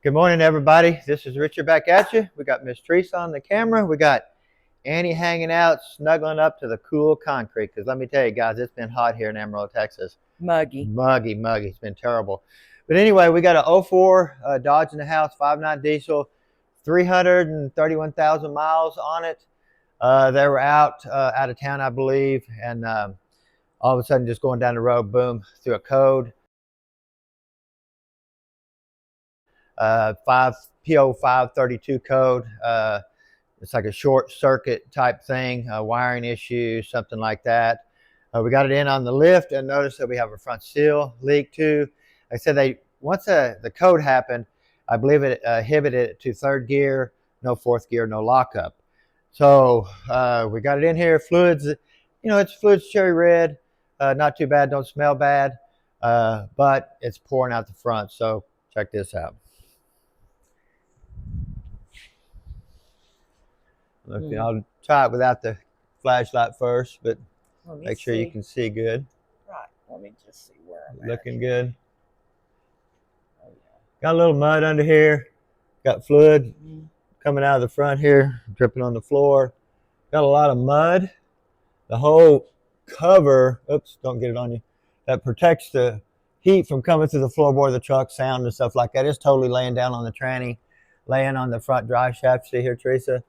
Good morning, everybody. This is Richard back at you. We got Miss Teresa on the camera. We got Annie hanging out, snuggling up to the cool concrete. Because let me tell you, guys, it's been hot here in Amarillo, Texas. Muggy. Muggy. It's been terrible. But anyway, we got an '04 Dodge in the house, 5.9 diesel, 331,000 miles on it. They were out of town, I believe, and all of a sudden, just going down the road, boom, through a code. 532 code. It's like a short circuit type thing, a wiring issue, something like that. We got it in on the lift and noticed that we have a front seal leak too. Like I said, once the code happened, I believe it inhibited it to third gear, no fourth gear, no lockup. So we got it in here. Fluids, it's fluids cherry red, not too bad, don't smell bad, but it's pouring out the front. So check this out. Okay, I'll try it without the flashlight first, but make sure you can see good. Right, let me just see where I'm Looking good. Oh, yeah. Got a little mud under here. Got fluid coming out of the front here, dripping on the floor. Got a lot of mud. The whole cover, oops, don't get it on you, that protects the heat from coming through the floorboard of the truck, sound and stuff like that. It's totally laying down on the tranny, laying on the front drive shaft. See here, Teresa?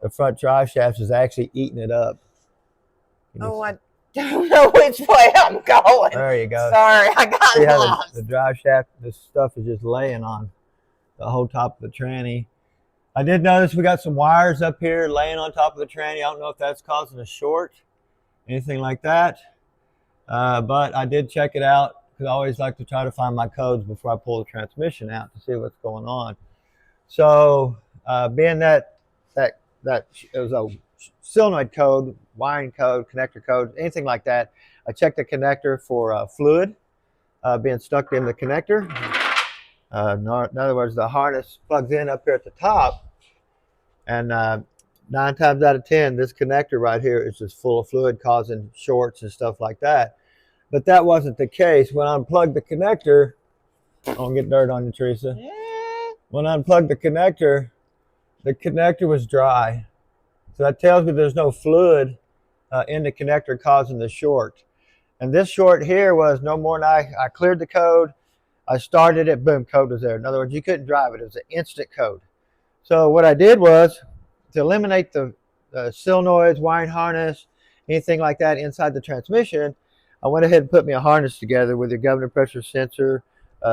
The front drive shaft is actually eating it up. Oh, I don't know which way I'm going. There you go. Sorry, I got lost. The drive shaft, this stuff is just laying on the whole top of the tranny. I did notice we got some wires up here laying on top of the tranny. I don't know if that's causing a short, anything like that. But I did check it out because I always like to try to find my codes before I pull the transmission out to see what's going on. So being that it was a solenoid code, wiring code, connector code, anything like that. I checked the connector for fluid being stuck in the connector. In other words, the harness plugs in up here at the top, and 9 times out of 10, this connector right here is just full of fluid, causing shorts and stuff like that. But that wasn't the case. When I unplugged the connector, I don't get dirt on you, Teresa. When I unplugged the connector was dry. So that tells me there's no fluid in the connector causing the short. And this short here was no more than I cleared the code. I started it, boom, code was there. In other words, you couldn't drive it. It was an instant code. So what I did was to eliminate the solenoids, wiring harness, anything like that inside the transmission, I went ahead and put me a harness together with your governor pressure sensor,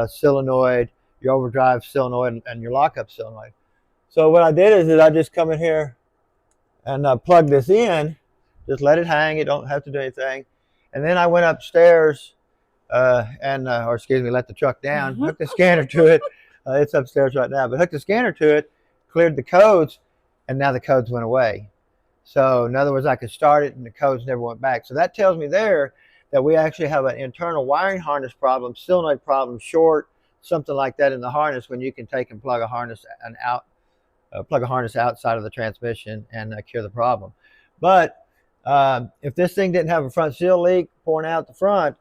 solenoid, your overdrive solenoid, and your lockup solenoid. So what I did is I just come in here and plug this in, just let it hang. You don't have to do anything. And then I went upstairs let the truck down, hooked the scanner to it. It's upstairs right now, but hooked the scanner to it, cleared the codes, and now the codes went away. So in other words, I could start it and the codes never went back. So that tells me there that we actually have an internal wiring harness problem, solenoid problem, short, something like that in the harness, when you can take and plug a harness outside of the transmission and cure the problem. But if this thing didn't have a front seal leak pouring out the front,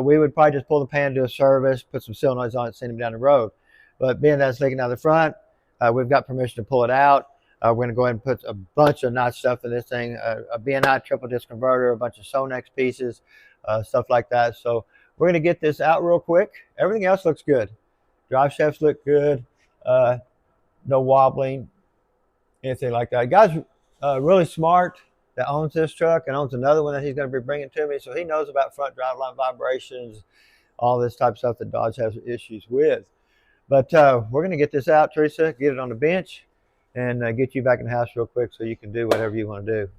we would probably just pull the pan, do a service, put some solenoids on it, send them down the road. But being that it's leaking out the front, we've got permission to pull it out. We're going to go ahead and put a bunch of notch stuff in this thing, a BNI triple disc converter, a bunch of Sonex pieces, stuff like that. So we're going to get this out real quick. Everything else looks good. Drive shafts look good. No wobbling, anything like that. The guy's really smart that owns this truck and owns another one that he's going to be bringing to me. So he knows about front driveline vibrations, all this type of stuff that Dodge has issues with. But we're going to get this out, Teresa, get it on the bench, and get you back in the house real quick so you can do whatever you want to do.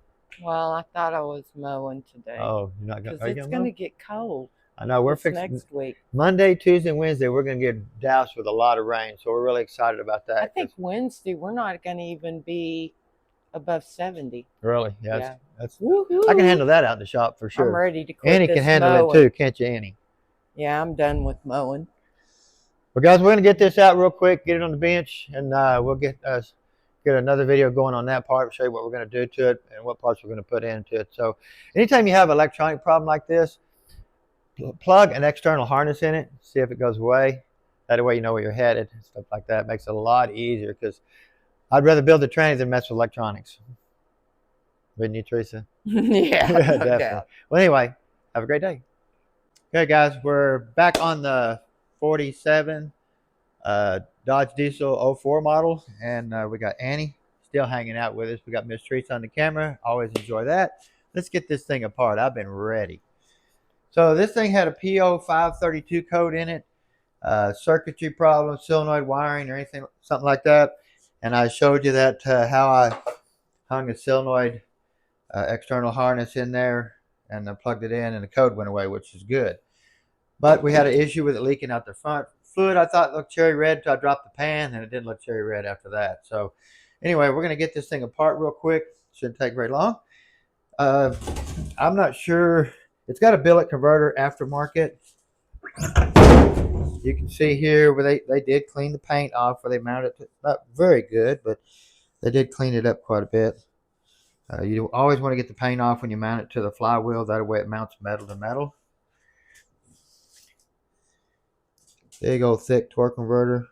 Well, I thought I was mowing today. Oh, you're not going to? Because it's going to get cold. I know. We're fixing next week. Monday, Tuesday, and Wednesday, we're going to get doused with a lot of rain. So we're really excited about that. I think Wednesday, we're not going to even be above 70. Really? Yeah. That's I can handle that out in the shop for sure. I'm ready to quit Annie can handle mowing. it too, can't you, Annie? Yeah, I'm done with mowing. Well, guys, we're going to get this out real quick, get it on the bench, and we'll get another video going on that part, show you what we're going to do to it and what parts we're going to put into it. So anytime you have an electronic problem like this, plug an external harness in it, see if it goes away. That way you know where you're headed and stuff like that. It makes it a lot easier because I'd rather build the tranny than mess with electronics. Wouldn't you, Teresa? Yeah, Yeah, no definitely. doubt. Well, anyway, have a great day. Okay, guys, we're back on the 47 Dodge Diesel 04 model, and we got Annie still hanging out with us. We got Miss Teresa on the camera. Always enjoy that. Let's get this thing apart. I've been ready. So this thing had a PO 532 code in it, circuitry problem, solenoid wiring, or anything, something like that. And I showed you that how I hung a solenoid external harness in there and I plugged it in, and the code went away, which is good. But we had an issue with it leaking out the front. Fluid I thought looked cherry red until I dropped the pan, and it didn't look cherry red after that. So anyway, we're going to get this thing apart real quick. Shouldn't take very long. I'm not sure. It's got a billet converter aftermarket. You can see here where they did clean the paint off where they mounted it. Not very good, but they did clean it up quite a bit. You always want to get the paint off when you mount it to the flywheel. That way it mounts metal to metal. Big old thick torque converter.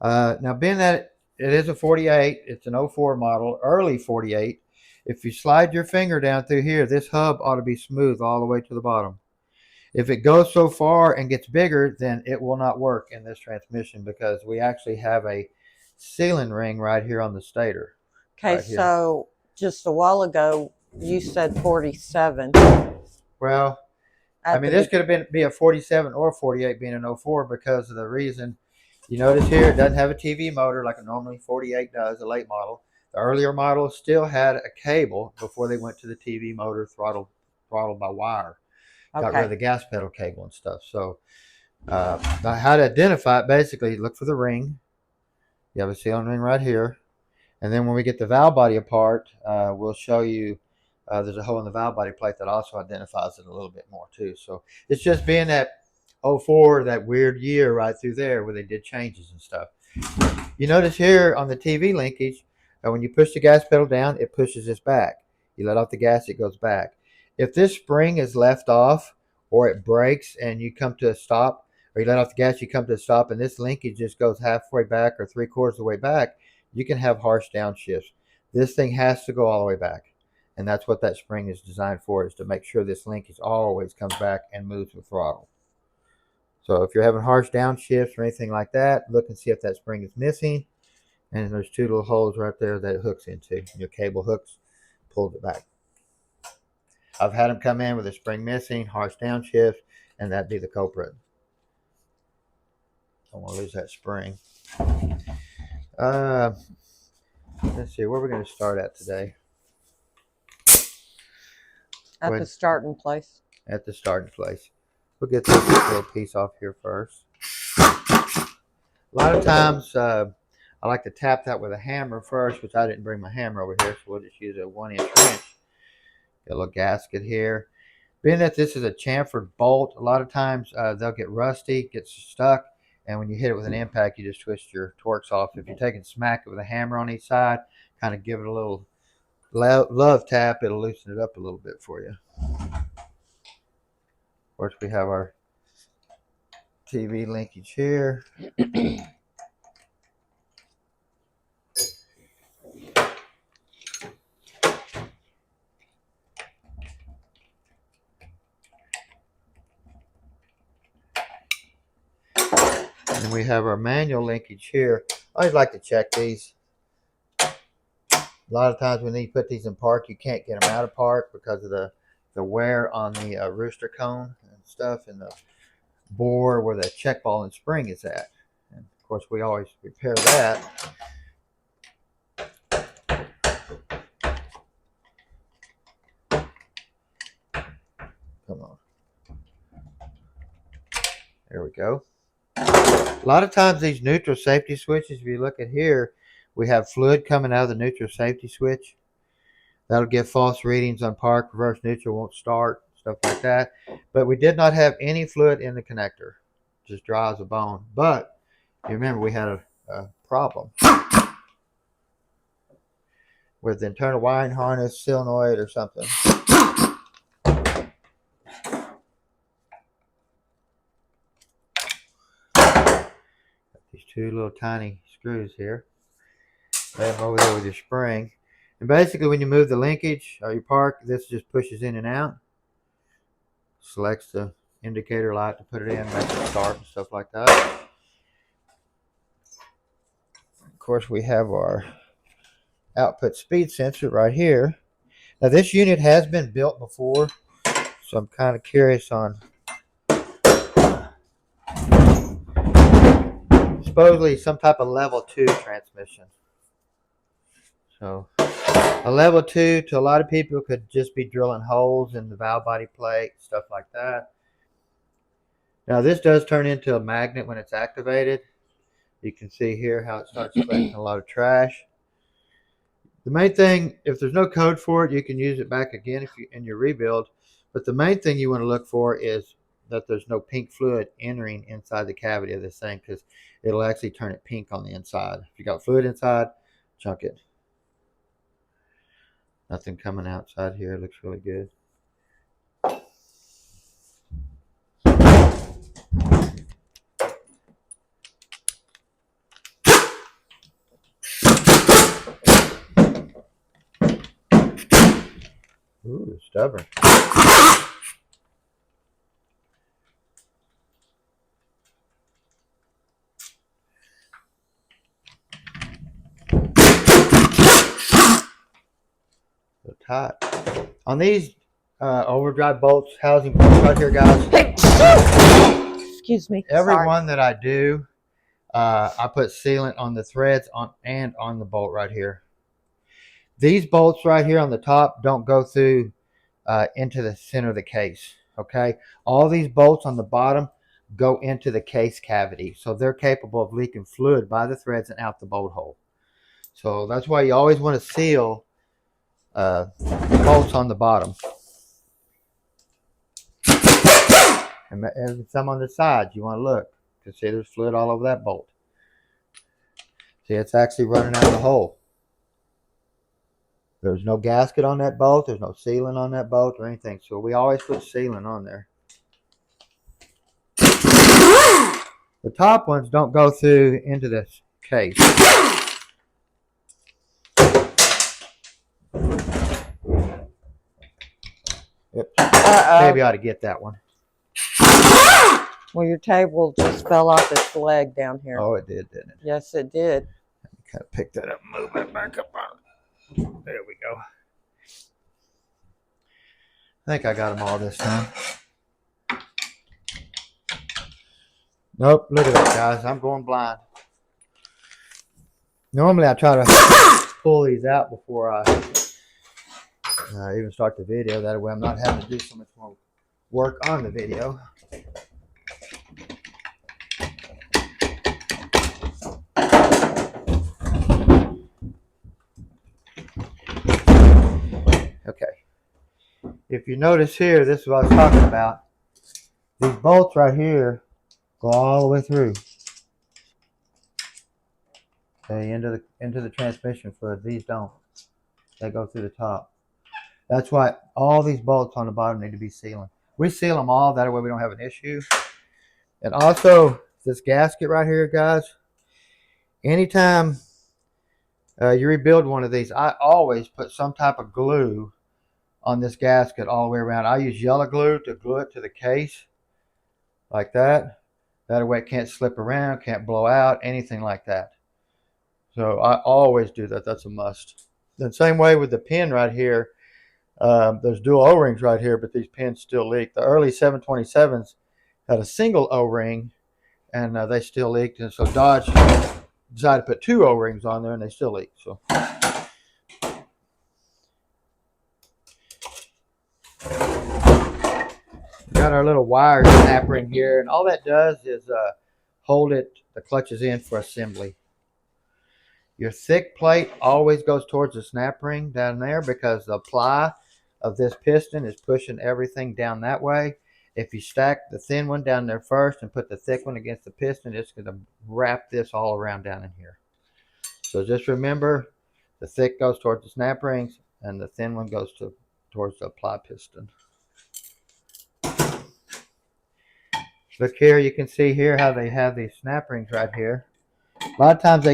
Now, being that it is a 48, it's an 04 model, early 48. If you slide your finger down through here, this hub ought to be smooth all the way to the bottom. If it goes so far and gets bigger, then it will not work in this transmission because we actually have a sealing ring right here on the stator. Okay, Right here. so just a while ago, you said 47. Well, I mean, this could have be a 47 or 48 being an 04 because of the reason. You notice here it doesn't have a TV motor like a normally 48 does, a late model. The earlier models still had a cable before they went to the TV motor throttled by wire. Got rid of the gas pedal cable and stuff. So how to identify it, basically look for the ring. You have a sealing ring right here. And then when we get the valve body apart, we'll show you there's a hole in the valve body plate that also identifies it a little bit more too. So it's just being that 04, that weird year right through there where they did changes and stuff. You notice here on the TV linkage, when you push the gas pedal down, it pushes this back. You let off the gas, it goes back. If this spring is left off or it breaks and you come to a stop, or you let off the gas, you come to a stop, and this linkage just goes halfway back or 3/4 of the way back, you can have harsh downshifts. This thing has to go all the way back. And that's what that spring is designed for, is to make sure this linkage always comes back and moves the throttle. So if you're having harsh downshifts or anything like that, look and see if that spring is missing. And there's two little holes right there that it hooks into. Your cable hooks, pulls it back. I've had them come in with a spring missing, harsh downshift, and that'd be the culprit. Don't want to lose that spring. Let's see, where are we going to start at today? At the starting place. At the starting place. We'll get this little piece off here first. A lot of times I like to tap that with a hammer first, which I didn't bring my hammer over here, so we'll just use a 1-inch wrench. Get a little gasket here. Being that this is a chamfered bolt, a lot of times they'll get rusty, get stuck, and when you hit it with an impact, you just twist your Torx off. If you're taking smack it with a hammer on each side, kind of give it a little love tap, it'll loosen it up a little bit for you. Of course, we have our TV linkage here. And we have our manual linkage here. I always like to check these. A lot of times when you put these in park, you can't get them out of park because of the wear on the rooster cone and stuff, and the bore where the check ball and spring is at. And of course, we always repair that. Come on. There we go. A lot of times these neutral safety switches, if you look at here, we have fluid coming out of the neutral safety switch. That'll give false readings on park, reverse neutral won't start, stuff like that. But we did not have any fluid in the connector. Just dry as a bone. But you remember we had a problem with the internal wiring harness, solenoid, or something. two little tiny screws here. Lay them over there with your spring. And basically when you move the linkage or you park, this just pushes in and out. Selects the indicator light to put it in, makes it start and stuff like that. Of course, we have our output speed sensor right here. Now this unit has been built before, so I'm kind of curious on supposedly some type of level 2 transmission. So a level 2 to a lot of people could just be drilling holes in the valve body plate, stuff like that. Now this does turn into a magnet when it's activated. You can see here how it starts collecting a lot of trash. The main thing, if there's no code for it, you can use it back again if you in your rebuild. But the main thing you want to look for is that there's no pink fluid entering inside the cavity of this thing, because it'll actually turn it pink on the inside. If you got fluid inside, chunk it. Nothing coming outside here. It looks really good. Ooh, stubborn. So tight. On these overdrive bolts, housing bolts right here, guys. Excuse me. Every Sorry. one that I do, I put sealant on the threads and on the bolt right here. These bolts right here on the top don't go through into the center of the case. Okay, all these bolts on the bottom go into the case cavity, so they're capable of leaking fluid by the threads and out the bolt hole. So that's why you always want to seal bolts on the bottom, and some on the sides. You want to look to see there's fluid all over that bolt. See, it's actually running out of the hole. There's no gasket on that bolt. There's no sealant on that bolt or anything. So we always put sealant on there. The top ones don't go through into this case. Yep. Maybe I ought to get that one. Well, your table just fell off its leg down here. Oh, it did, didn't it? Yes, it did. Kind of pick that up and move it back up. There we go. I think I got them all this time. Nope, look at that, guys. I'm going blind. Normally I try to pull these out before I even start the video. That way I'm not having to do so much more work on the video. Okay. If you notice here, this is what I was talking about. These bolts right here go all the way through. Okay, into the transmission fluid. These don't. They go through the top. That's why all these bolts on the bottom need to be sealing. We seal them all, that way we don't have an issue. And also, this gasket right here, guys, anytime you rebuild one of these, I always put some type of glue on this gasket all the way around. I use yellow glue to glue it to the case, like that. That way it can't slip around, can't blow out, anything like that. So I always do that. That's a must. The same way with the pin right here. There's dual O-rings right here, but these pins still leak. The early 727s had a single O-ring, and they still leaked. And so Dodge decided to put two O-rings on there, and they still leak. So we got our little wire snap ring here, and all that does is hold it, the clutches in for assembly. Your thick plate always goes towards the snap ring down there, because the ply of this piston is pushing everything down that way. If you stack the thin one down there first and put the thick one against the piston, it's going to wrap this all around down in here. So just remember, the thick goes towards the snap rings and the thin one goes towards the ply piston. Look here, you can see here how they have these snap rings right here. A lot of times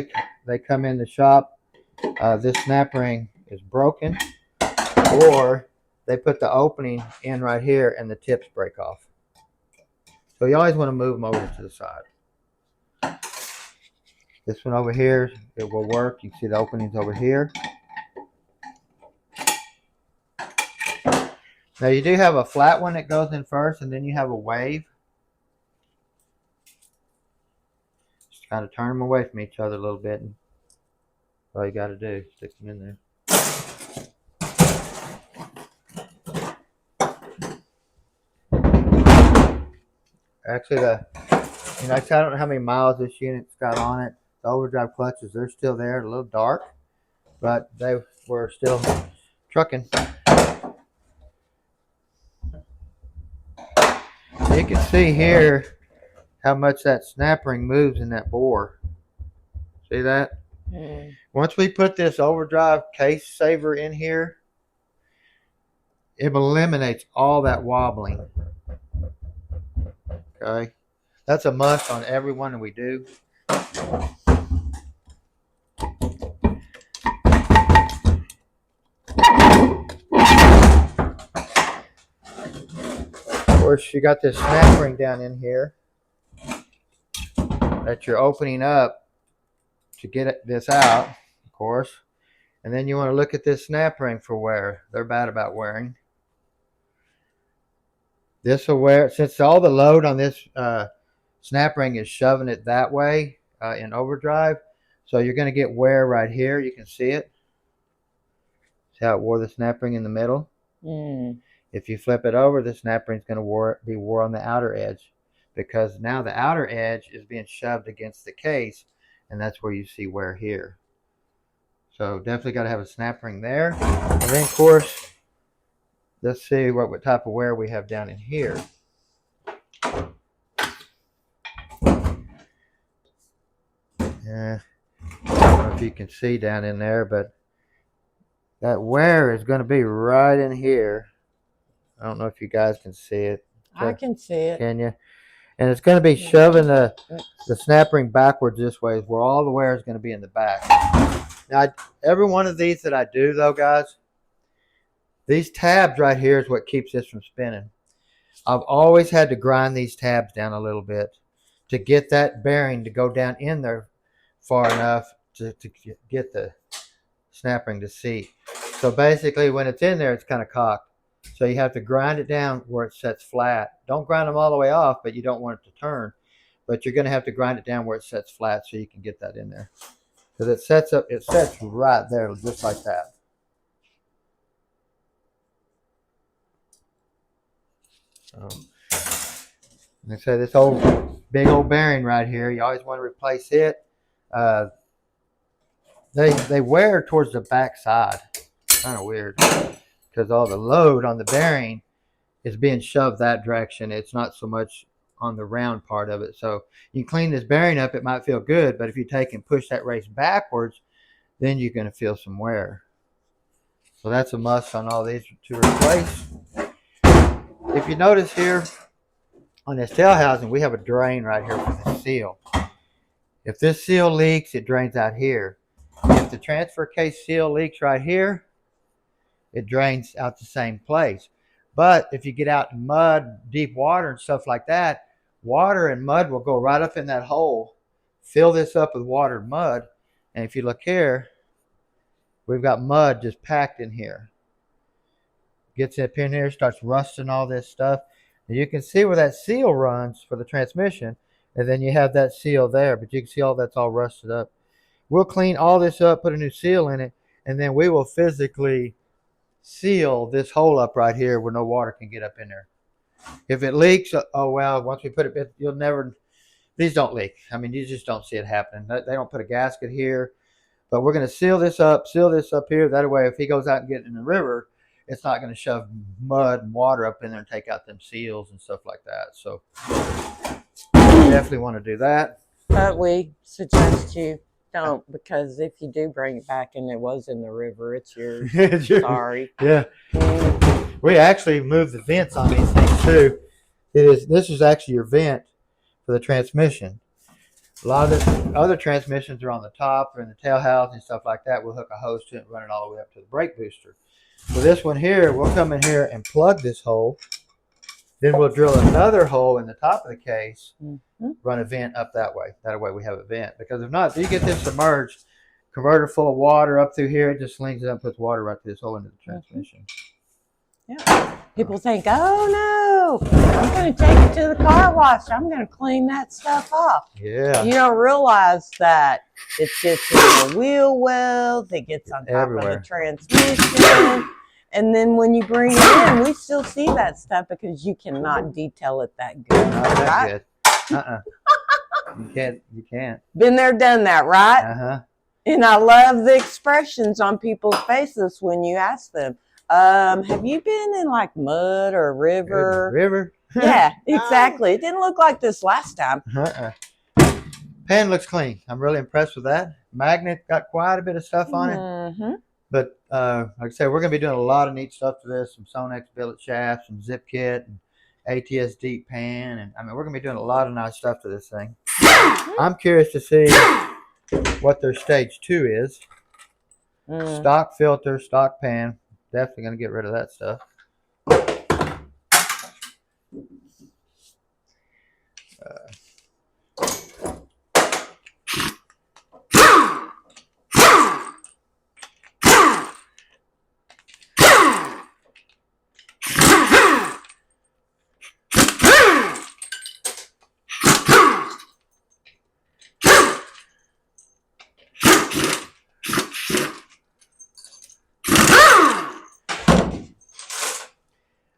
they come in the shop, this snap ring is broken, or they put the opening in right here and the tips break off. So you always want to move them over to the side. This one over here, it will work. You can see the openings over here. Now you do have a flat one that goes in first, and then you have a wave. Just kind of turn them away from each other a little bit, and all you got to do is stick them in there. Actually, I don't know how many miles this unit's got on it. The overdrive clutches, they're still there, a little dark, but they were still trucking. You can see here how much that snap ring moves in that bore. See that? Mm. Once we put this overdrive case saver in here, it eliminates all that wobbling. Okay, that's a must on every one that we do. Of course, you got this snap ring down in here that you're opening up to get this out, of course. And then you want to look at this snap ring for wear. They're bad about wearing. This will wear, since all the load on this snap ring is shoving it that way in overdrive, so you're going to get wear right here. You can see it. See how it wore the snap ring in the middle? Mm. If you flip it over, the snap ring is going to be wore on the outer edge, because now the outer edge is being shoved against the case, and that's where you see wear here. So definitely got to have a snap ring there. And then, of course, let's see what type of wear we have down in here. Yeah, I don't know if you can see down in there, but that wear is going to be right in here. I don't know if you guys can see it. I can see it. Can you? And it's going to be shoving the snap ring backwards this way, where all the wear is going to be in the back. Now, every one of these that I do, though, guys, these tabs right here is what keeps this from spinning. I've always had to grind these tabs down a little bit to get that bearing to go down in there far enough to get the snap ring to seat. So basically, when it's in there, it's kind of cocked. So you have to grind it down where it sets flat. Don't grind them all the way off, but you don't want it to turn. But you're going to have to grind it down where it sets flat so you can get that in there. Because it sets right there, just like that. So, like I say, this big old bearing right here, you always want to replace it. They wear towards the back side. Kind of weird, because all the load on the bearing is being shoved that direction. It's not so much on the round part of it. So you clean this bearing up, it might feel good, but if you take and push that race backwards, then you're going to feel some wear. So that's a must on all these to replace. If you notice here on this tail housing, we have a drain right here for the seal. If this seal leaks, it drains out here. If the transfer case seal leaks right here, it drains out the same place. But if you get out in mud, deep water and stuff like that, water and mud will go right up in that hole, fill this up with water and mud. And if you look here, we've got mud just packed in here. Gets up in here, starts rusting all this stuff. And you can see where that seal runs for the transmission. And then you have that seal there, but you can see all that's all rusted up. We'll clean all this up, put a new seal in it, and then we will physically seal this hole up right here where no water can get up in there. If it leaks, oh well, once we put it, you'll never, these don't leak. I mean, you just don't see it happening. They don't put a gasket here, but we're going to seal this up here. That way, if he goes out and gets in the river, it's not going to shove mud and water up in there and take out them seals and stuff like that. So you definitely want to do that. But we suggest you don't, because if you do bring it back and it was in the river, it's yours. Sorry. Yeah. We actually moved the vents on these things too. This is actually your vent for the transmission. A lot of the other transmissions are on the top or in the tail housing and stuff like that. We'll hook a hose to it and run it all the way up to the brake booster. So this one here, we'll come in here and plug this hole. Then we'll drill another hole in the top of the case, run a vent up that way. That way we have a vent. Because if not, if you get this submerged, converter full of water up through here, it just slings it up and puts water right through this hole into the transmission. Yeah. People think, oh no, I'm going to take it to the car wash. I'm going to clean that stuff off. Yeah. You don't realize that it sits in the wheel wells, it gets on top of the transmission. And then when you bring it in, we still see that stuff because you cannot detail it that good. Not that good. You can't. Been there, done that, right? Uh-huh. And I love the expressions on people's faces when you ask them, have you been in like mud or a river? River? Yeah, exactly. It didn't look like this last time. Pan looks clean. I'm really impressed with that. Magnet got quite a bit of stuff on it. But like I said, we're going to be doing a lot of neat stuff to this. Some Sonex billet shafts, some zip kit, and ATS deep pan. And I mean, we're going to be doing a lot of nice stuff to this thing. I'm curious to see what their stage 2 is. Stock filter, stock pan. Definitely going to get rid of that stuff.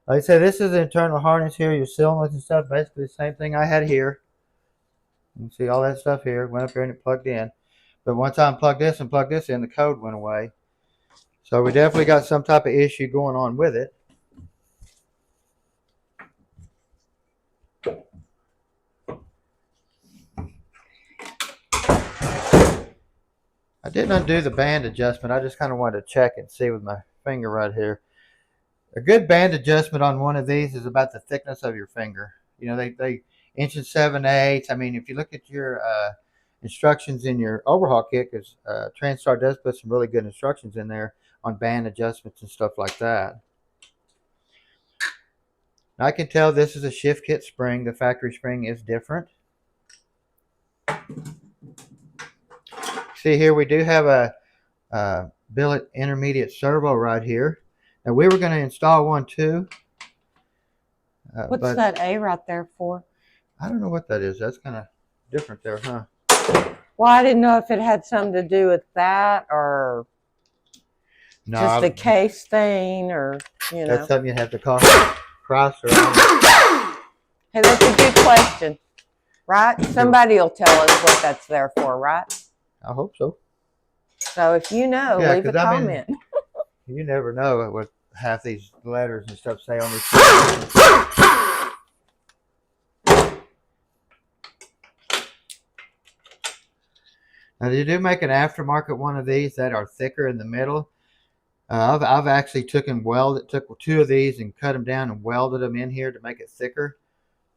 Like I said, this is the internal harness here. Your cylinders and stuff, basically the same thing I had here. You can see all that stuff here. Went up here and it plugged in. But once I unplugged this and plugged this in, the code went away. So we definitely got some type of issue going on with it. I didn't undo the band adjustment. I just kind of wanted to check and see with my finger right here. A good band adjustment on one of these is about the thickness of your finger. You know, they inch and 7/8. I mean, if you look at your instructions in your overhaul kit, because TranStar does put some really good instructions in there on band adjustments and stuff like that. Now, I can tell this is a shift kit spring. The factory spring is different. See here, we do have a billet intermediate servo right here. Now, we were going to install one too. What's that A right there for? I don't know what that is. That's kind of different there, huh? Well, I didn't know if it had something to do with that or just a case thing or, you know. That's something you'd have to cross or Hey, that's a good question, right? Somebody will tell us what that's there for, right? I hope so. So if you know, leave a comment. I mean, you never know what half these letters and stuff say on these. Now, they do make an aftermarket one of these that are thicker in the middle. I've actually took 2 of these and cut them down and welded them in here to make it thicker.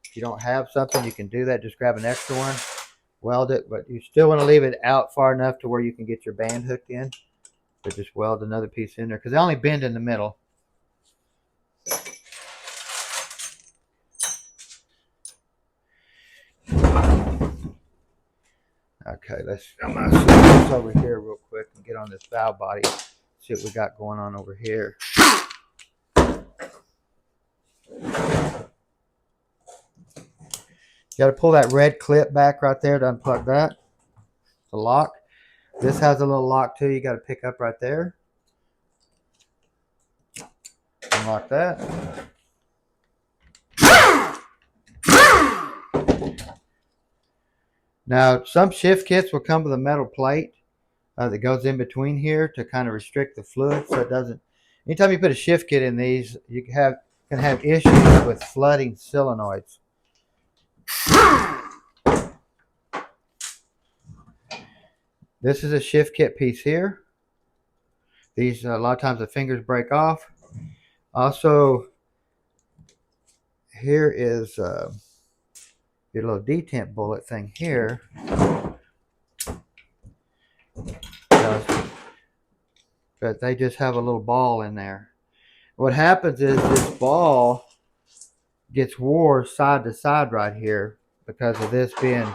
If you don't have something, you can do that. Just grab an extra one, weld it, but you still want to leave it out far enough to where you can get your band hooked in. But just weld another piece in there because they only bend in the middle. Okay, I'm gonna switch this over here real quick and get on this valve body. See what we got going on over here. You got to pull that red clip back right there to unplug that. The lock. This has a little lock too. You got to pick up right there. Unlock that. Now, some shift kits will come with a metal plate that goes in between here to kind of restrict the fluid so it doesn't. Anytime you put a shift kit in these, you can have issues with flooding solenoids. This is a shift kit piece here. These a lot of times the fingers break off. Also, here is your little detent bullet thing here. does. But they just have a little ball in there. What happens is this ball gets wore side to side right here because of this being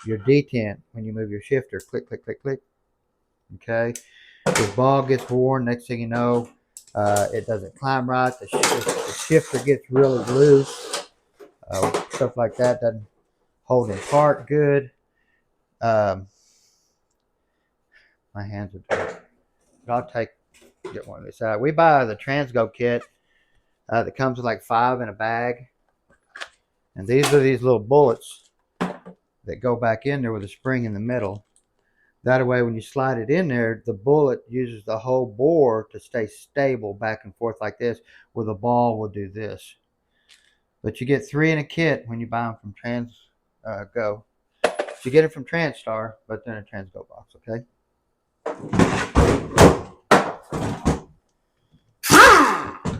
your detent when you move your shifter. Click, click, click, click. Okay. This ball gets worn. Next thing you know, it doesn't climb right. The shifter gets really loose. Stuff like that doesn't hold in part good. My hands are dirty. I'll get one of this out. We buy the Transgo kit that comes with like 5 in a bag. And these are these little bullets that go back in there with a spring in the middle. That way, when you slide it in there, the bullet uses the whole bore to stay stable back and forth like this, where the ball will do this. But you get 3 in a kit when you buy them from Transgo. You get it from Transtar, but they're in a Transgo box, okay?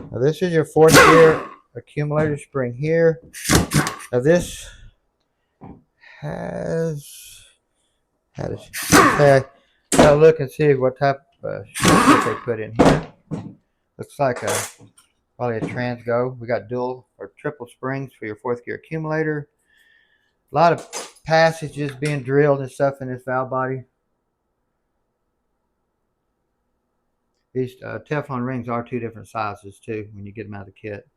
Now this is your 4th gear accumulator spring here. Now this has gotta look and see what type of shit they put in here. Looks like probably a Transgo. We got dual or triple springs for your 4th gear accumulator. A lot of passages being drilled and stuff in this valve body. These Teflon rings are 2 different sizes too when you get them out of the kit.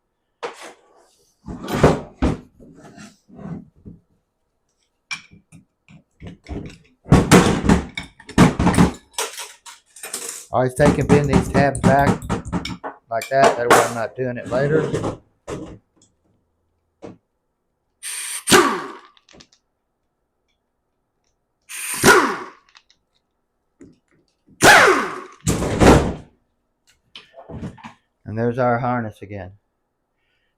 Always take and bend these tabs back like that. That way I'm not doing it later. And there's our harness again.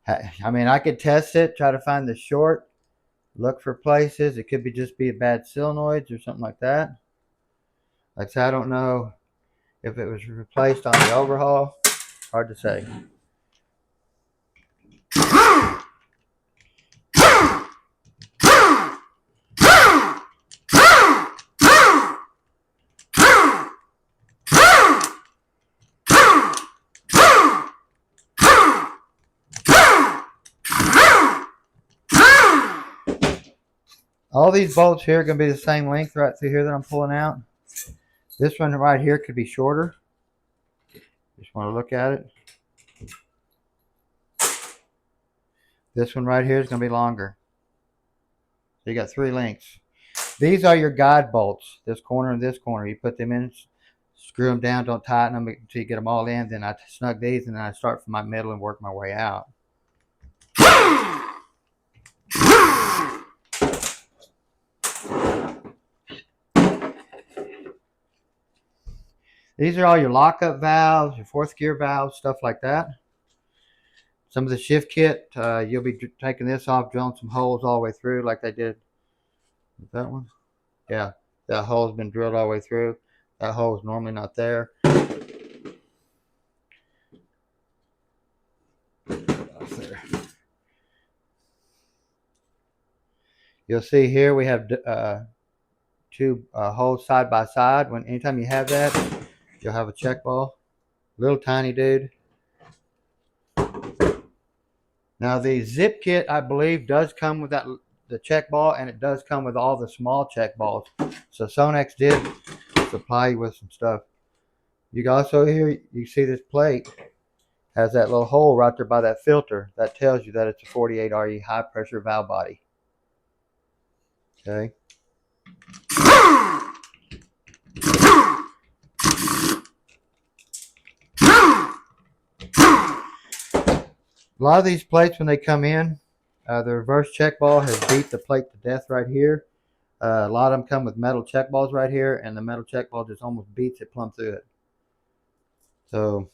I mean, I could test it, try to find the short, look for places. It could just be a bad solenoids or something like that. Like I said, I don't know if it was replaced on the overhaul. Hard to say. All these bolts here are going to be the same length right through here that I'm pulling out. This one right here could be shorter. Just want to look at it. This one right here is going to be longer. So you got 3 lengths. These are your guide bolts. This corner and this corner. You put them in, screw them down, don't tighten them until you get them all in. Then I snug these and then I start from my middle and work my way out. These are all your lockup valves, your 4th gear valves, stuff like that. Some of the shift kit, you'll be taking this off, drilling some holes all the way through like they did with that one. Yeah, that hole's been drilled all the way through. That hole is normally not there. You'll see here we have 2 holes side by side. Anytime you have that, you'll have a check ball. Little tiny dude. Now the zip kit, I believe, does come with the check ball, and it does come with all the small check balls. So Sonex did supply you with some stuff. You can also here, you see this plate has that little hole right there by that filter. That tells you that it's a 48 RE high pressure valve body. Okay. A lot of these plates, when they come in, the reverse check ball has beat the plate to death right here. A lot of them come with metal check balls right here, and the metal check ball just almost beats it plumb through it. So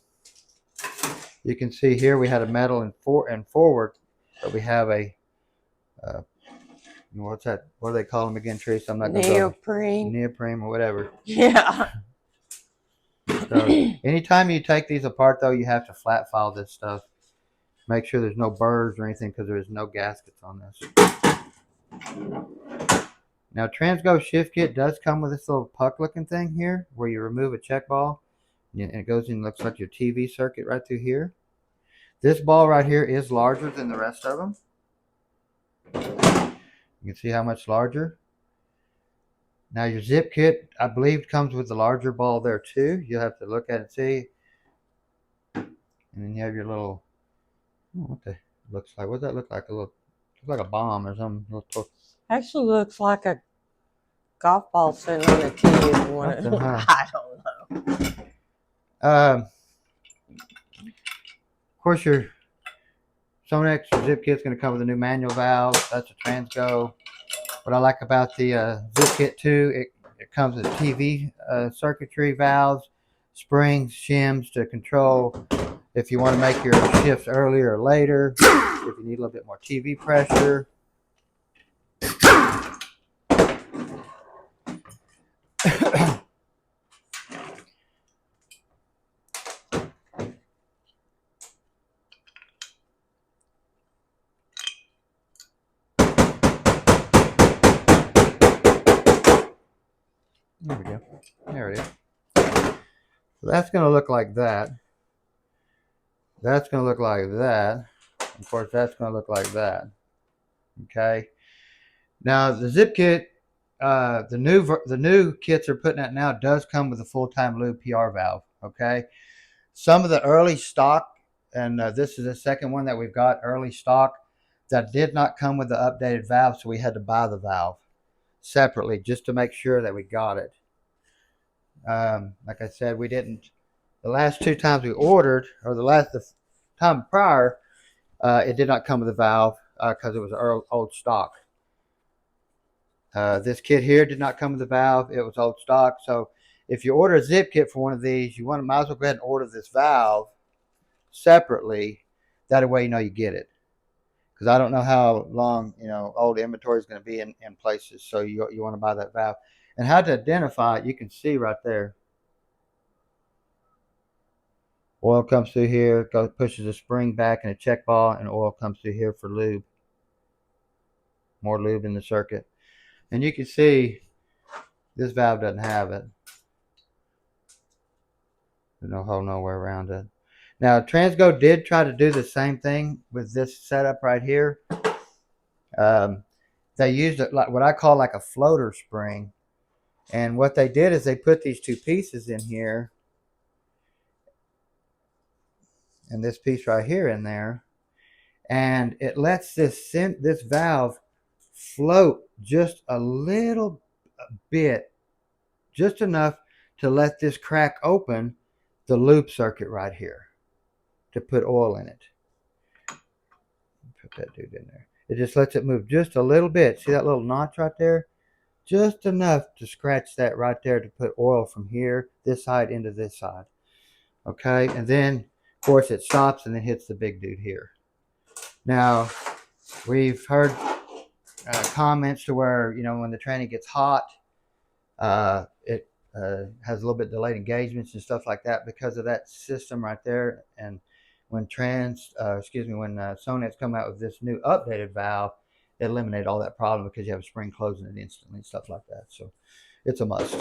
you can see here we had a metal and forward, but we have a what's that? What do they call them again, Teresa? I'm not going to neoprene. Neoprene or whatever. Yeah. So anytime you take these apart, though, you have to flat file this stuff. Make sure there's no burrs or anything because there is no gaskets on this. Now, Transgo shift kit does come with this little puck looking thing here where you remove a check ball and it goes in, looks like your TV circuit right through here. This ball right here is larger than the rest of them. You can see how much larger. Now your zip kit, I believe, comes with the larger ball there too. You'll have to look at it and see. And then you have your little, what the looks like? What does that look like? Looks like a bomb or something. Actually looks like a golf ball sitting on a tee. If you want to, I don't know. Of course, your Sonex zip kit's going to come with a new manual valve. That's a Transgo. What I like about the zip kit too, it comes with TV circuitry valves, springs, shims to control if you want to make your shifts earlier or later, if you need a little bit more TV pressure. There we go. There it is. So that's going to look like that. That's going to look like that. Of course, that's going to look like that. Okay. Now the zip kit, the new kits they're putting out now does come with a full-time lube PR valve. Okay. Some of the early stock, and this is the second one that we've got early stock, that did not come with the updated valve, so we had to buy the valve separately just to make sure that we got it. Like I said, we didn't. The last two times we ordered, or the time prior, it did not come with a valve because it was old stock. This kit here did not come with a valve. It was old stock. So if you order a zip kit for one of these, might as well go ahead and order this valve separately. That way you know you get it. Because I don't know how long old inventory is going to be in places. So you want to buy that valve. And how to identify it, you can see right there. Oil comes through here, pushes a spring back and a check ball, and oil comes through here for lube. More lube in the circuit. And you can see this valve doesn't have it. There's no hole nowhere around it. Now, Transgo did try to do the same thing with this setup right here. They used it like what I call like a floater spring. And what they did is they put these two pieces in here and this piece right here in there. And it lets this valve float just a little bit, just enough to let this crack open the loop circuit right here to put oil in it. Put that dude in there. It just lets it move just a little bit. See that little notch right there? Just enough to scratch that right there to put oil from here, this side, into this side. Okay, and then of course it stops and then hits the big dude here. Now, we've heard comments to where, when the tranny gets hot, it has a little bit delayed engagements and stuff like that because of that system right there. And when Sonex come out with this new updated valve, it eliminated all that problem because you have a spring closing it instantly and stuff like that. So it's a must.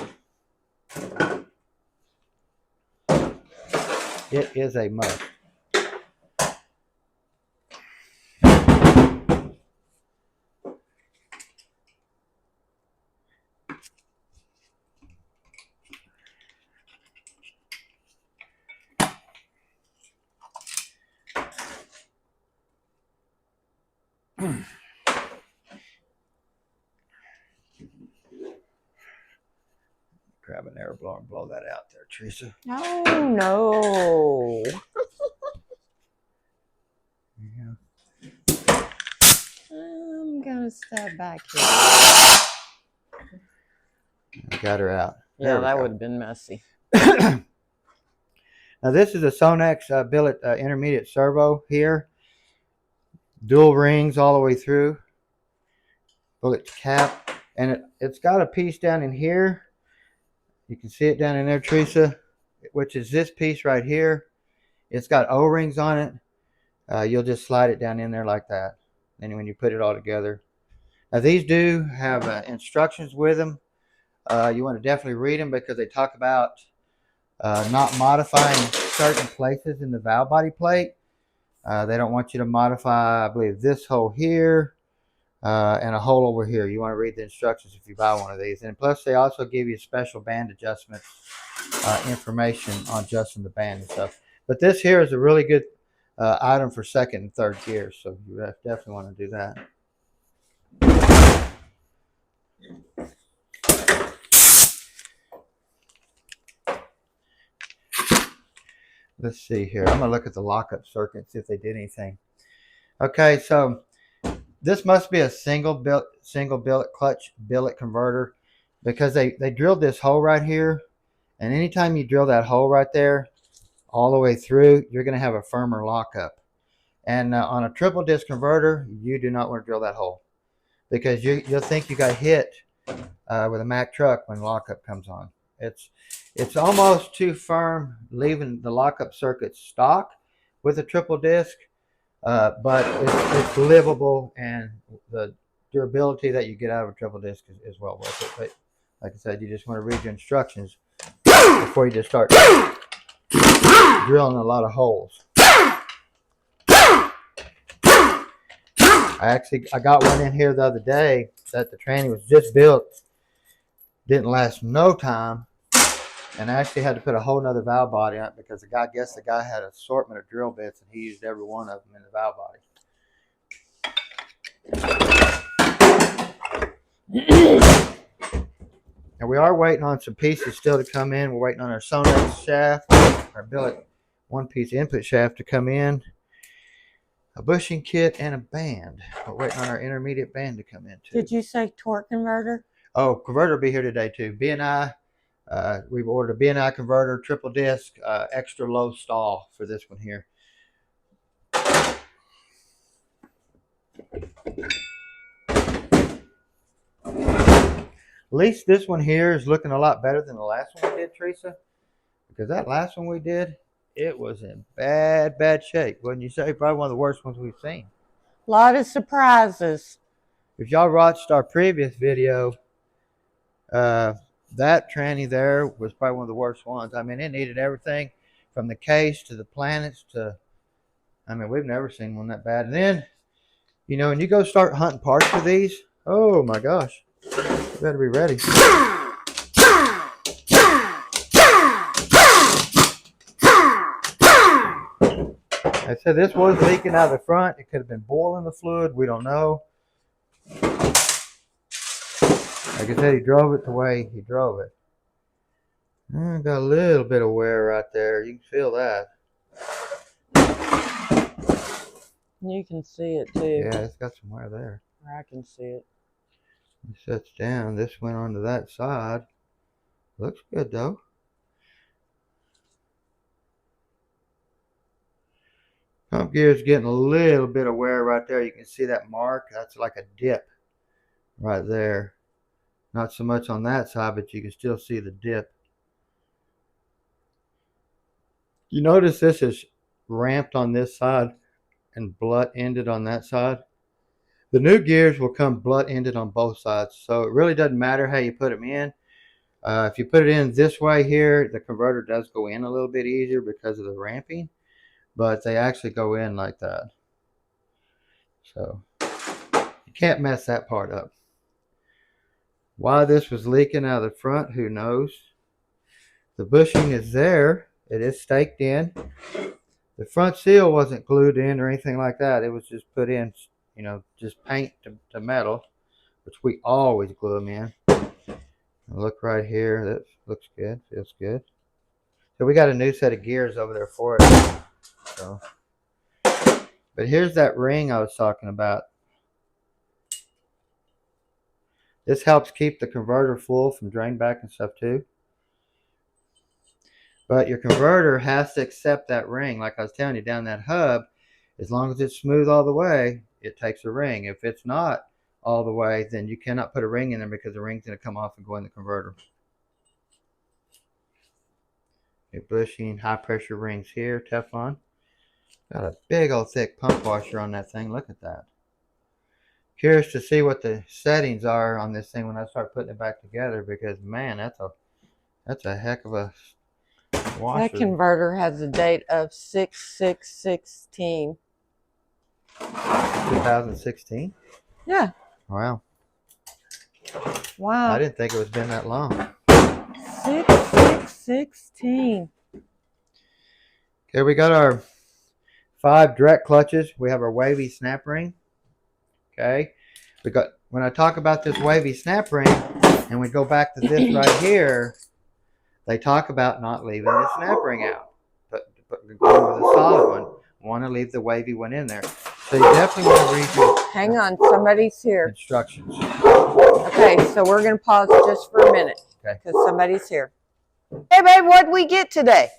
It is a must. Grab an air blower and blow that out there, Teresa. Oh, no. Yeah. I'm going to step back here. I got her out. Yeah, that would have been messy. Now, this is a Sonex Billet intermediate servo here. Dual rings all the way through. Bullet cap. And it's got a piece down in here. You can see it down in there, Teresa, which is this piece right here. It's got O-rings on it. You'll just slide it down in there like that. And when you put it all together, Now these do have instructions with them. You want to definitely read them because they talk about not modifying certain places in the valve body plate. They don't want you to modify, I believe, this hole here and a hole over here. You want to read the instructions if you buy one of these. And plus, they also give you special band adjustments information on adjusting the band and stuff. But this here is a really good item for second and third gears, so you definitely want to do that. Let's see here. I'm going to look at the lockup circuit, see if they did anything. Okay, so this must be a single billet clutch billet converter because they drilled this hole right here. And anytime you drill that hole right there all the way through, you're going to have a firmer lockup. And on a triple disc converter, you do not want to drill that hole because you'll think you got hit with a Mack truck when lockup comes on. It's almost too firm, leaving the lockup circuit stock with a triple disc, but it's livable, and the durability that you get out of a triple disc is well worth it. But like I said, you just want to read your instructions before you just start drilling a lot of holes. I got one in here the other day that the tranny was just built, didn't last no time, and I actually had to put a whole nother valve body on it because I guess the guy had an assortment of drill bits and he used every one of them in the valve body. And we are waiting on some pieces still to come in. We're waiting on our Sonex shaft, our billet one-piece input shaft to come in, a bushing kit, and a band. We're waiting on our intermediate band to come in too. Did you say torque converter? Oh, converter will be here today too. BNI, we've ordered a BNI converter, triple disc, extra low stall for this one here. At least this one here is looking a lot better than the last one we did, Teresa. Because that last one we did, it was in bad shape. Wouldn't you say? Probably one of the worst ones we've seen. A lot of surprises. If y'all watched our previous video, that tranny there was probably one of the worst ones. I mean, it needed everything from the case to the planets to, I mean, we've never seen one that bad. And then, you know, when you go start hunting parts for these, oh my gosh, you better be ready. I said this was leaking out of the front. It could have been boiling the fluid. We don't know. Like I said, he drove it the way he drove it. Got a little bit of wear right there. You can feel that. You can see it too. Yeah, it's got some wear there. I can see it. It sets down. This went onto that side. Looks good though. Pump gear is getting a little bit of wear right there. You can see that mark. That's like a dip right there. Not so much on that side, but you can still see the dip. You notice this is ramped on this side and blunt ended on that side. The new gears will come blunt ended on both sides, so it really doesn't matter how you put them in. If you put it in this way here, the converter does go in a little bit easier because of the ramping, but they actually go in like that. So you can't mess that part up. Why this was leaking out of the front, who knows? The bushing is there. It is staked in. The front seal wasn't glued in or anything like that. It was just put in, you know, just paint to metal, which we always glue them in. Look right here. That looks good. Feels good. So we got a new set of gears over there for it. So, but here's that ring I was talking about. This helps keep the converter full from drain back and stuff too. But your converter has to accept that ring. Like I was telling you, down that hub, as long as it's smooth all the way, it takes a ring. If it's not all the way, then you cannot put a ring in there because the ring's going to come off and go in the converter. A bushing, high pressure rings here, Teflon. Got a big old thick pump washer on that thing. Look at that. curious to see what the settings are on this thing when I start putting it back together, because man, that's a heck of a washer. That converter has a date of 6/6/16. 2016. Yeah. Wow. Wow. I didn't think it was been that long. 6/6/16. Okay, we got our 5 direct clutches. We have our wavy snap ring. Okay, we got, when I talk about this wavy snap ring, and we go back to this right here, they talk about not leaving the snap ring out, but going with a solid one. Want to leave the wavy one in there. So you definitely want to read your Hang on, somebody's here. instructions. Okay, so we're going to pause just for a minute. Okay. Because somebody's here. Hey, babe, what'd we get today?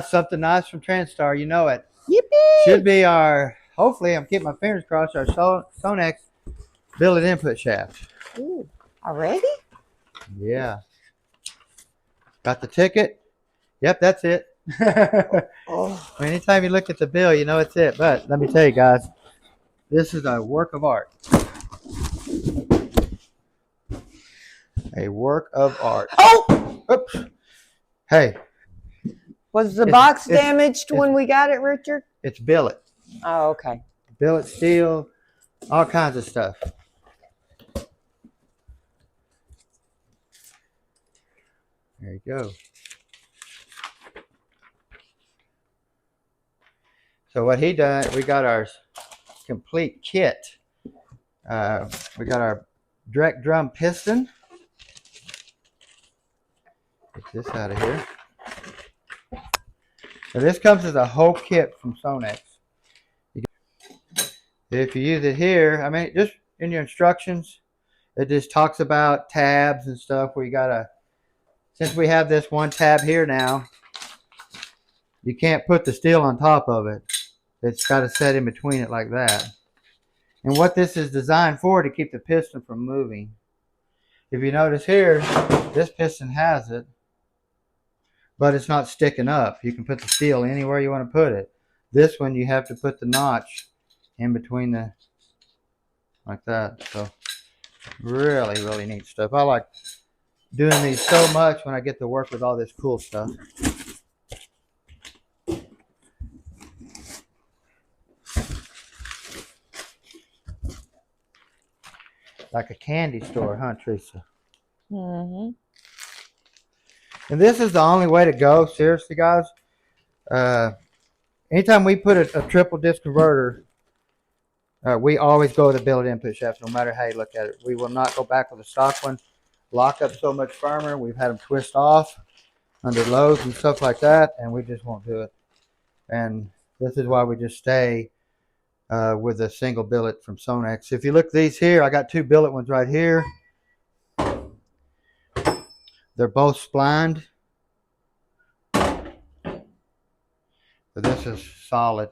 Something nice from TransStar. You know it. Yippee! Should be our, hopefully, I'm keeping my fingers crossed, our Sonex billet input shaft. Ooh, already? Yeah. Got the ticket? Yep, that's it. Oh. Anytime you look at the bill, you know it's it. But let me tell you guys, this is a work of art. A work of art. Oh! Oops. Hey. Was the box damaged when we got it, Richard? It's billet. Oh, okay. Billet steel, all kinds of stuff. There you go. So what he done, we got our complete kit. We got our direct drum piston. Get this out of here. So this comes as a whole kit from Sonex. If you use it here, I mean, just in your instructions, it just talks about tabs and stuff where you gotta, since we have this one tab here now, you can't put the steel on top of it. It's got to set in between it like that. And what this is designed for, to keep the piston from moving. If you notice here, this piston has it, but it's not sticking up. You can put the steel anywhere you want to put it. This one, you have to put the notch in between the, like that. So really, really neat stuff. I like doing these so much when I get to work with all this cool stuff. Like a candy store, huh, Teresa? Mm-hmm. And this is the only way to go, seriously, guys. Anytime we put a triple disc converter, we always go with a billet input shaft, no matter how you look at it. We will not go back with a stock one. Lock up so much firmer. We've had them twist off under loads and stuff like that, and we just won't do it. And this is why we just stay with a single billet from Sonex. If you look at these here, I got 2 billet ones right here. They're both splined. But this is solid.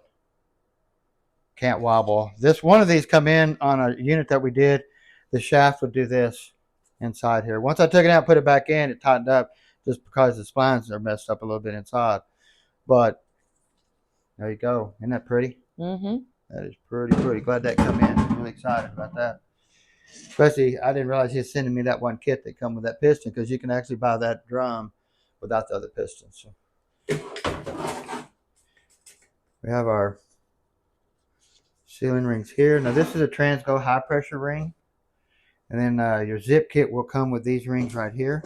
Can't wobble. This one of these come in on a unit that we did. The shaft would do this inside here. Once I took it out and put it back in, it tightened up just because the splines are messed up a little bit inside. But there you go. Isn't that pretty? Mm-hmm. That is pretty, pretty. Glad that come in. I'm really excited about that. Especially, I didn't realize he was sending me that one kit that come with that piston, because you can actually buy that drum without the other pistons. So we have our sealing rings here. Now this is a Transgo high pressure ring. And then your zip kit will come with these rings right here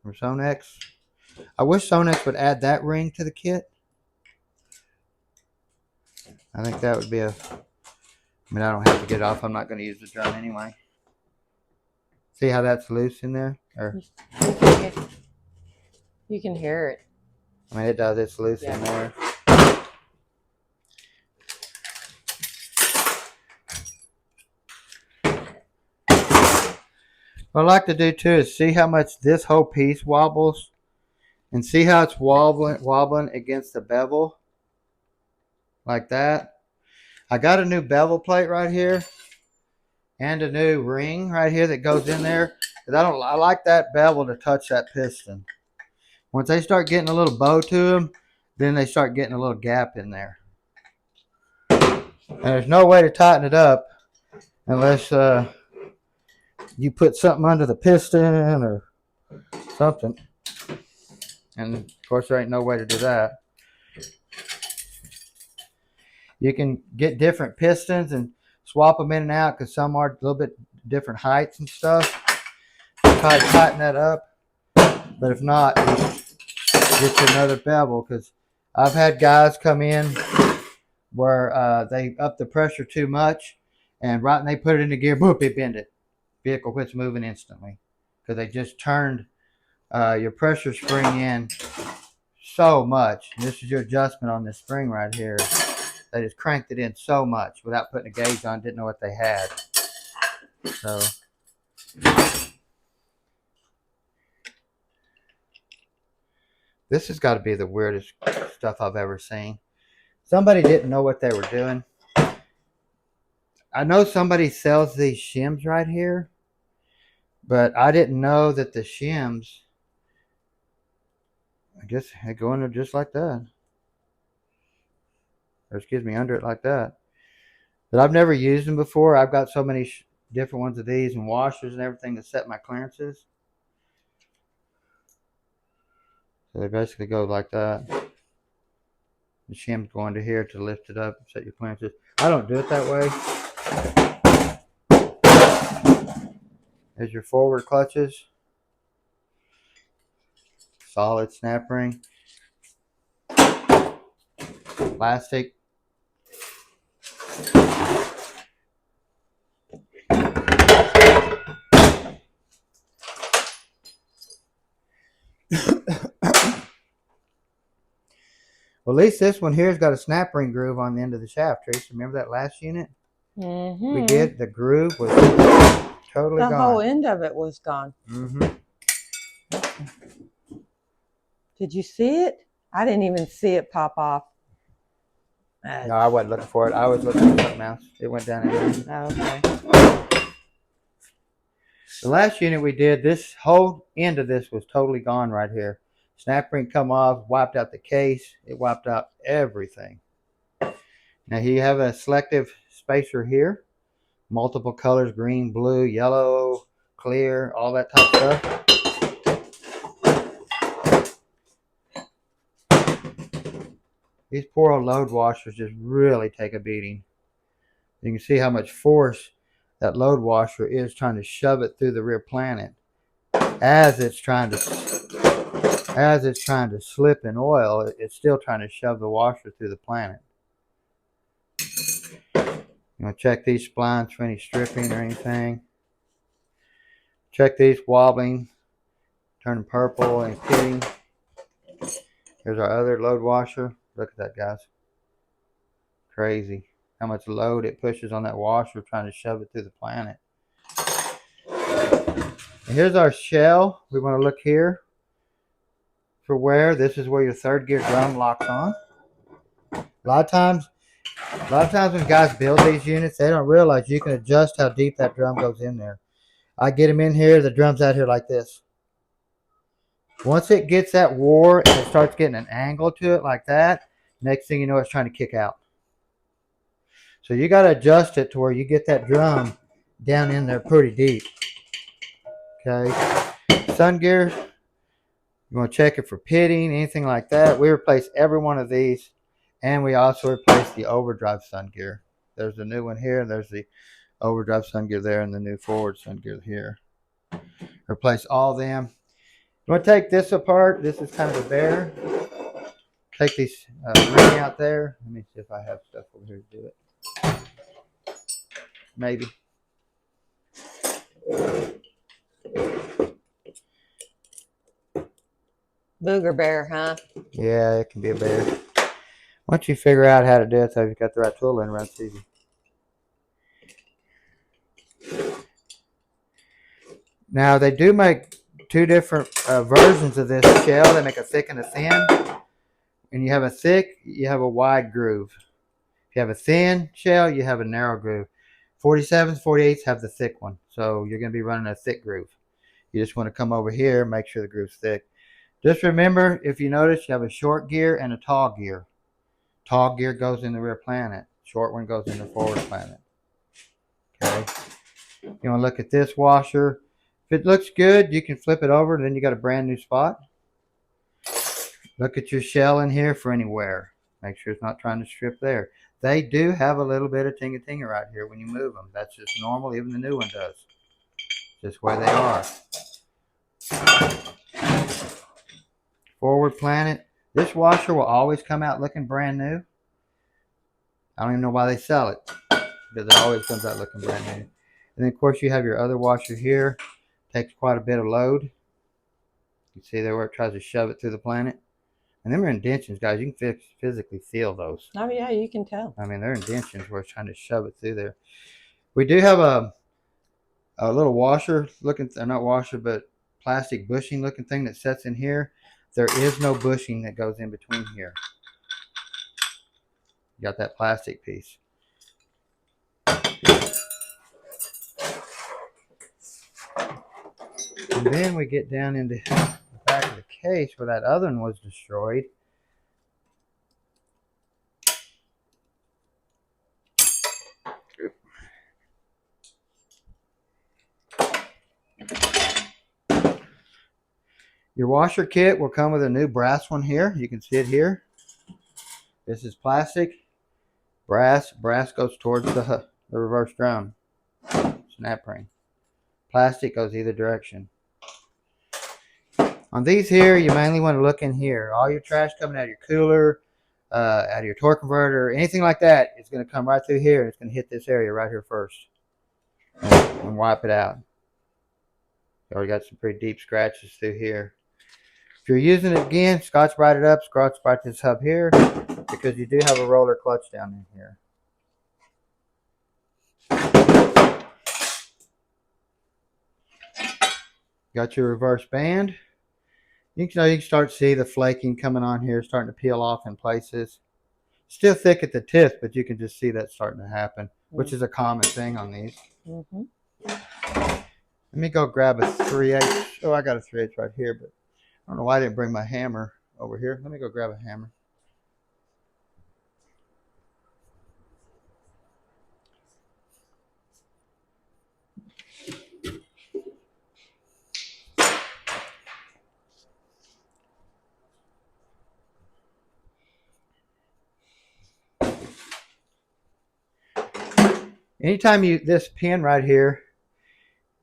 from Sonex. I wish Sonex would add that ring to the kit. I think that would be a, I mean, I don't have to get it off. I'm not going to use the drum anyway. See how that's loose in there? Or, you can hear it. I mean, it does. It's loose in there. What I like to do too is see how much this whole piece wobbles, and see how it's wobbling against the bevel. Like that. I got a new bevel plate right here and a new ring right here that goes in there. Because I like that bevel to touch that piston. Once they start getting a little bow to them, then they start getting a little gap in there. And there's no way to tighten it up unless you put something under the piston or something. And of course, there ain't no way to do that. You can get different pistons and swap them in and out because some are a little bit different heights and stuff. Try to tighten that up. But if not, get you another bevel, because I've had guys come in where they up the pressure too much, and right when they put it in the gear, boop, it bend it. Vehicle quits moving instantly because they just turned your pressure spring in so much. And this is your adjustment on this spring right here. They just cranked it in so much without putting a gauge on, didn't know what they had. So this has got to be the weirdest stuff I've ever seen. Somebody didn't know what they were doing. I know somebody sells these shims right here, but I didn't know that the shims, I guess they go in there just like that. Or excuse me, under it like that. But I've never used them before. I've got so many different ones of these and washers and everything to set my clearances. So they basically go like that. The shims go under here to lift it up and set your clearances. I don't do it that way. There's your forward clutches. Solid snap ring. Plastic. Well, at least this one here has got a snap ring groove on the end of the shaft. Trace, remember that last unit? Mm-hmm. We did. The groove was totally gone. The whole end of it was gone. Mm-hmm. Did you see it? I didn't even see it pop off. No, I wasn't looking for it. I was looking for something else. It went down in there. Oh, okay. The last unit we did, this whole end of this was totally gone right here. Snap ring come off, wiped out the case. It wiped out everything. Now you have a selective spacer here. Multiple colors, green, blue, yellow, clear, all that type of stuff. These poor old load washers just really take a beating. You can see how much force that load washer is trying to shove it through the rear planet as it's trying to slip in oil. It's still trying to shove the washer through the planet. You want to check these splines for any stripping or anything. Check these wobbling, turning purple and pitting. Here's our other load washer. Look at that, guys. Crazy how much load it pushes on that washer trying to shove it through the planet. And here's our shell. We want to look here for wear. This is where your third gear drum locks on. A lot of times when guys build these units, they don't realize you can adjust how deep that drum goes in there. I get them in here, the drum's out here like this. Once it gets that wore and it starts getting an angle to it like that, next thing you know, it's trying to kick out. So you got to adjust it to where you get that drum down in there pretty deep. Okay. Sun gear, you want to check it for pitting, anything like that. We replace every one of these, and we also replace the overdrive sun gear. There's the new one here, and there's the overdrive sun gear there, and the new forward sun gear here. Replace all of them. You want to take this apart. This is kind of a bear. Take these ring out there. Let me see if I have stuff over here to do it. Maybe. Booger bear, huh? Yeah, it can be a bear. Once you figure out how to do it, so you've got the right tool in, around, it's easy. Now, they do make two different versions of this shell. They make a thick and a thin. When you have a thick, you have a wide groove. If you have a thin shell, you have a narrow groove. 47s, 48s have the thick one. So you're going to be running a thick groove. You just want to come over here and make sure the groove's thick. Just remember, if you notice, you have a short gear and a tall gear. Tall gear goes in the rear planet. Short one goes in the forward planet. Okay. You want to look at this washer. If it looks good, you can flip it over, and then you got a brand new spot. Look at your shell in here for any wear. Make sure it's not trying to strip there. They do have a little bit of tinga-tinga right here when you move them. That's just normal. Even the new one does. Just where they are. Forward Planet. This washer will always come out looking brand new. I don't even know why they sell it, because it always comes out looking brand new. And then, of course, you have your other washer here. Takes quite a bit of load. You see there where it tries to shove it through the Planet. And them are indentions, guys. You can physically feel those. Oh, yeah, you can tell. I mean, they're indentions where it's trying to shove it through there. We do have a little washer looking, not washer, but plastic bushing looking thing that sets in here. There is no bushing that goes in between here. You got that plastic piece. And then we get down into the back of the case where that other one was destroyed. Your washer kit will come with a new brass one here. You can see it here. This is plastic. Brass goes towards the reverse drum. Snap ring. Plastic goes either direction. On these here, you mainly want to look in here. All your trash coming out of your cooler, out of your torque converter, anything like that, it's going to come right through here. It's going to hit this area right here first and wipe it out. You already got some pretty deep scratches through here. If you're using it again, Scotch-Brite it up, Scotch-Brite this hub here, because you do have a roller clutch down in here. Got your reverse band. You can start to see the flaking coming on here, starting to peel off in places. Still thick at the tip, but you can just see that starting to happen, which is a common thing on these. Let me go grab a 3/8. Oh, I got a 3/8 right here, but I don't know why I didn't bring my hammer over here. Let me go grab a hammer. Anytime this pin right here,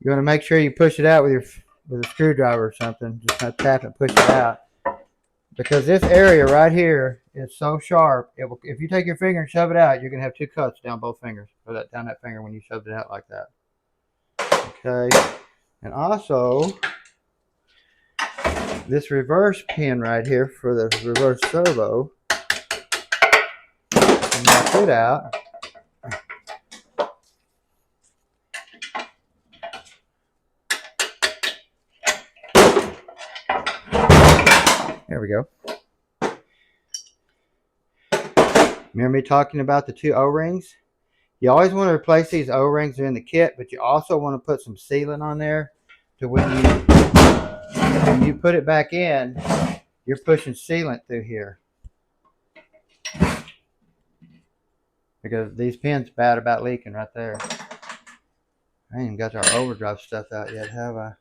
you want to make sure you push it out with a screwdriver or something. Just kind of tap and push it out, because this area right here is so sharp. If you take your finger and shove it out, you're gonna have two cuts down both fingers, or down that finger when you shoved it out like that. Okay, and also this reverse pin right here for the reverse servo. Knock it out. There we go. Remember me talking about the two O-rings? You always want to replace these O-rings in the kit, but you also want to put some sealant on there to when you put it back in, you're pushing sealant through here. Because these pins are bad about leaking right there. I ain't even got our overdrive stuff out yet, have I?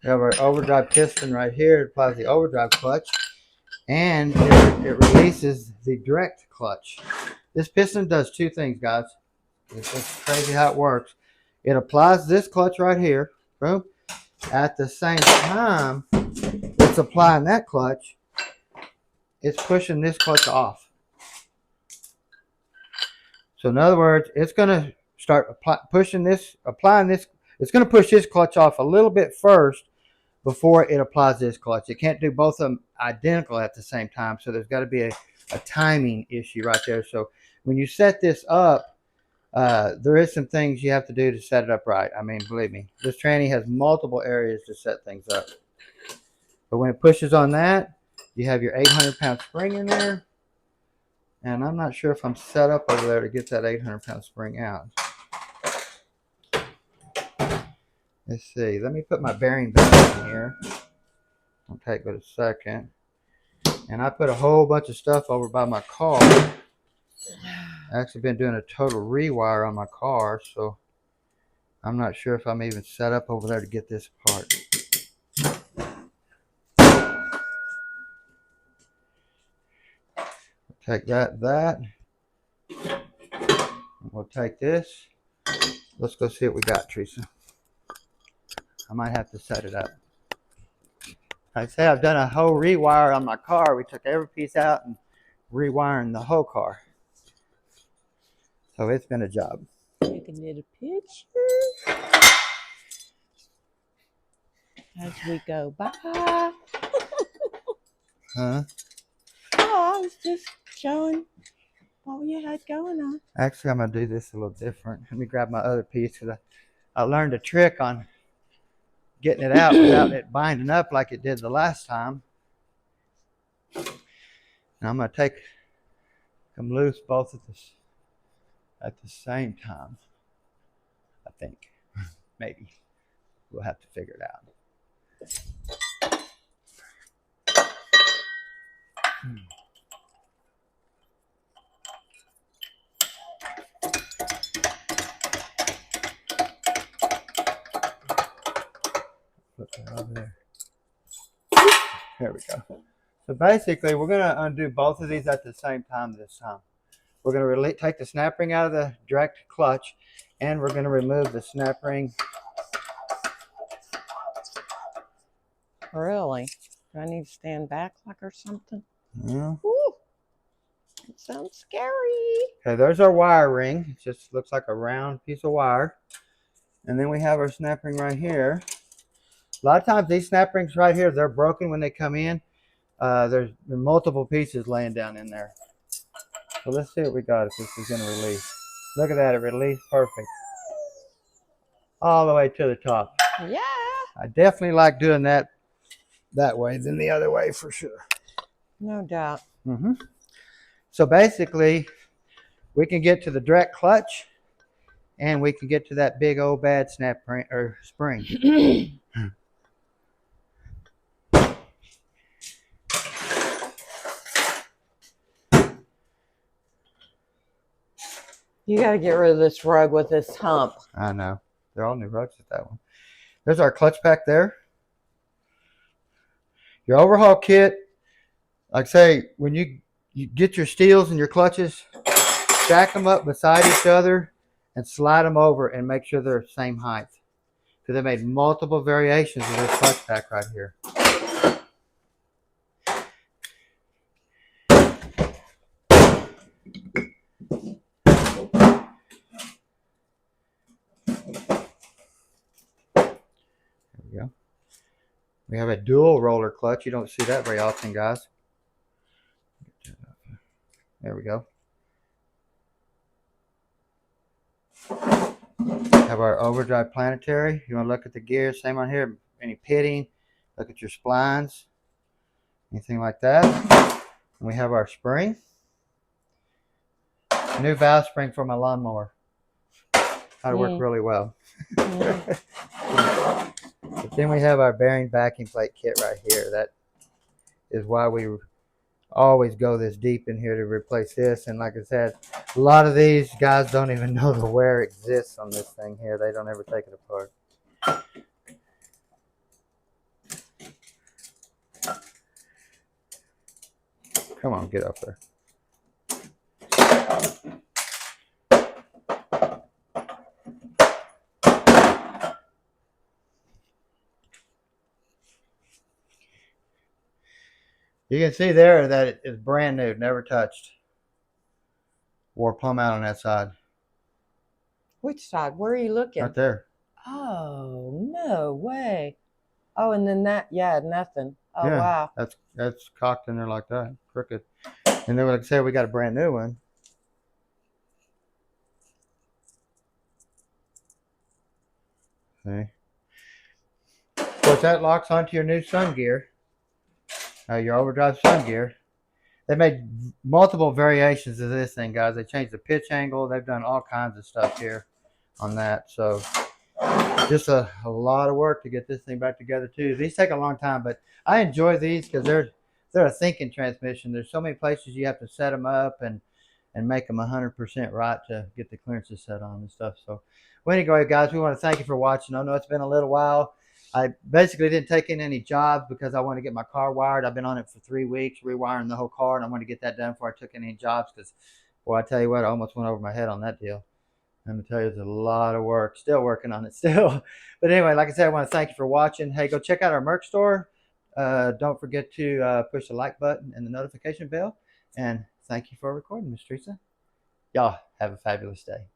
We have our overdrive piston right here. It applies the overdrive clutch, and it releases the direct clutch. This piston does two things, guys. It's crazy how it works. It applies this clutch right here, boom. At the same time it's applying that clutch, it's pushing this clutch off. So in other words, it's going to start applying this. It's going to push this clutch off a little bit first before it applies this clutch. It can't do both of them identical at the same time, so there's got to be a timing issue right there. So when you set this up, there is some things you have to do to set it up right. I mean, believe me, this tranny has multiple areas to set things up. But when it pushes on that, you have your 800-pound spring in there. And I'm not sure if I'm set up over there to get that 800-pound spring out. Let's see. Let me put my bearing back in here. It'll take but a second. And I put a whole bunch of stuff over by my car. actually been doing a total rewire on my car, so I'm not sure if I'm even set up over there to get this apart. Take that. We'll take this. Let's go see what we got, Teresa. I might have to set it up. Like I say, I've done a whole rewire on my car. We took every piece out and rewiring the whole car. So it's been a job. Take a little picture as we go by. Huh? Oh, I was just showing what you had going on. Actually, I'm going to do this a little different. Let me grab my other piece because I learned a trick on getting it out without it binding up like it did the last time. And I'm going to take them loose both at the same time. I think. Maybe. We'll have to figure it out. Put that over there. There we go. So basically, we're going to undo both of these at the same time this time. We're going to take the snap ring out of the direct clutch, and we're going to remove the snap ring. Really? Do I need to stand back like or something? Yeah. Ooh, it sounds scary. Okay, there's our wire ring. It just looks like a round piece of wire. And then we have our snap ring right here. A lot of times these snap rings right here, they're broken when they come in. There's multiple pieces laying down in there. So let's see what we got if this is going to release. Look at that, it released perfect. All the way to the top. Yeah. I definitely like doing that way than the other way for sure. No doubt. So basically, we can get to the direct clutch and we can get to that big old bad snap ring or spring. You got to get rid of this rug with this hump. I know. They're all new rugs at that one. There's our clutch pack there. Your overhaul kit, like I say, when you get your steels and your clutches, stack them up beside each other and slide them over and make sure they're the same height. Because they made multiple variations of this clutch pack right here. We have a dual roller clutch. You don't see that very often, guys. There we go. Have our Overdrive Planetary. You want to look at the gears, same on here. Any pitting, look at your splines, anything like that. And we have our spring. New valve spring for my lawnmower. That'll work really well. But then we have our bearing backing plate kit right here. That is why we always go this deep in here to replace this. And like I said, a lot of these guys don't even know the wear exists on this thing here. They don't ever take it apart. Come on, get up there. You can see there that it is brand new, never touched. Wore plumb out on that side. Which side? Where are you looking? Right there. Oh, no way. Oh, and then that, yeah, nothing. Oh, yeah, wow. That's cocked in there like that, crooked. And then like I said, we got a brand new one. See? Of course, that locks onto your new sun gear. Your overdrive sun gear. They made multiple variations of this thing, guys. They changed the pitch angle. They've done all kinds of stuff here on that. So just a lot of work to get this thing back together too. These take a long time, but I enjoy these because they're a thinking transmission. There's so many places you have to set them up, and and make them 100% right to get the clearances set on and stuff. So, well, anyway, guys, we want to thank you for watching. I know it's been a little while. I basically didn't take in any jobs because I want to get my car wired. I've been on it for 3 weeks, rewiring the whole car, and I want to get that done before I took any jobs because, boy, I tell you what, I almost went over my head on that deal. I'm going to tell you, it's a lot of work. Still working on it still. But anyway, like I said, I want to thank you for watching. Hey, go check out our merch store. Don't forget to push the like button and the notification bell. And thank you for recording, Miss Teresa. Y'all have a fabulous day.